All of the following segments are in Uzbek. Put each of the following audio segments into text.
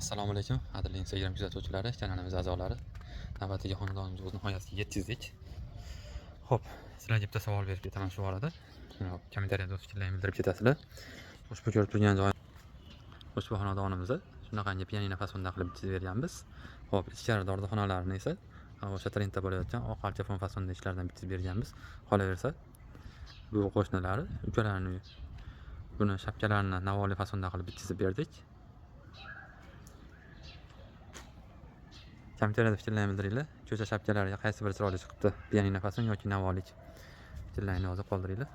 Assalomu alaykum, qadrli Instagram kuzatuvchilari, kanalimiz a'zolari. Navbatdagi xonadonimizni o'z nihoyasiga yetkazdik. Xo'p, sizlarga bitta savol berib ketaman shu orada. Kommentariyada o'z fikrlaringizni bildirib ketasizlar. Ushbu ko'rib turgan joy ushbu xonadonimizni shunaqangi pianino fasonda qilib bitkazib berganmiz. Xo'p, ichkari dorixonalarni esa o'sha trendda bo'layotgan oq alchafon fasonda ishlardan bitkazib berganmiz. Qolaversa, bu qo'shnilari ukalarini buni shapkalarini navoli fasonda qilib bitkazib berdik. Kommentariyada fikrlaringizni bildiringlar. Ko'cha shapkalariga qaysi biri chiroyli chiqibdi? Pianino fason yoki navolik? Fikrlaringizni yozib qoldiringlar.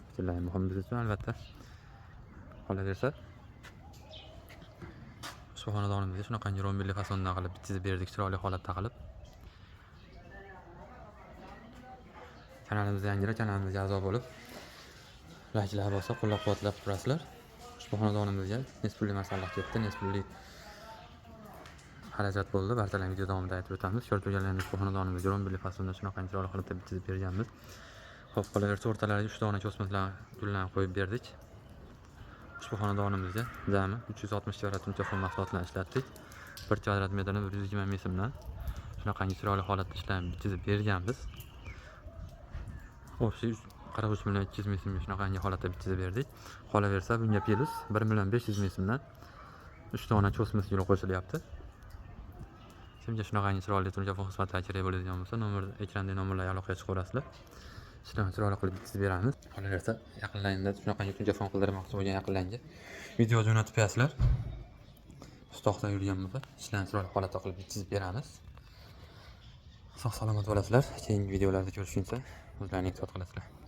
Fikrlaringiz muhim biz uchun albatta. Qolaversa, shu xonadonimizga shunaqangi ro'mbilli fasonda qilib bitkazib berdik, chiroyli holatda qilib. Kanalimizga yangilar, kanalimizga a'zo bo'lib, layklar bosib, qo'llab-quvvatlab turasizlar. Ushbu xonadonimizga nisbli masalliq ketdi, nisbli xarajat bo'ldi. Barchalar video davomida aytib o'tamiz. Ko'rib turganlaringiz bu xonadonimizga ro'mbilli fasonda shunaqangi chiroyli holatda bitkazib berganmiz. Xo'p, qolaversa o'rtalariga 3 dona kosmetlar gullarni qo'yib berdik. Ushbu xonadonimizga jami 360 kvadrat unchafon mahsulotlarni ishlatdik. 1 kvadrat metrni 120 ming so'mdan shunaqangi chiroyli holatda ishlarni bitkazib berganmiz. O'sha 43 million 200 ming so'mga shunaqangi holatda bitkazib berdik. Qolaversa, bunga plus 1 million 500 ming so'mdan 3 dona kosmet gul qo'shilyapti. Kimga shunaqangi chiroyli turjafon xizmatlar kerak bo'ladigan bo'lsa, ekrandagi nomerlarga aloqaga chiqaverasizlar. Ishlarni chiroyli qilib bitkazib beramiz. Qolaversa, yaqinlaringizda shunaqangi turjafon qildirmoqchi bo'lgan yaqinlarga video jo'natib qo'yasizlar. Stoqda yurgan bo'lsa, ishlarni chiroyli holatda qilib bitkazib beramiz. Sog' salomat bo'lasizlar. Keyingi videolarda ko'rishguncha o'zlaringizni ehtiyot qilasizlar.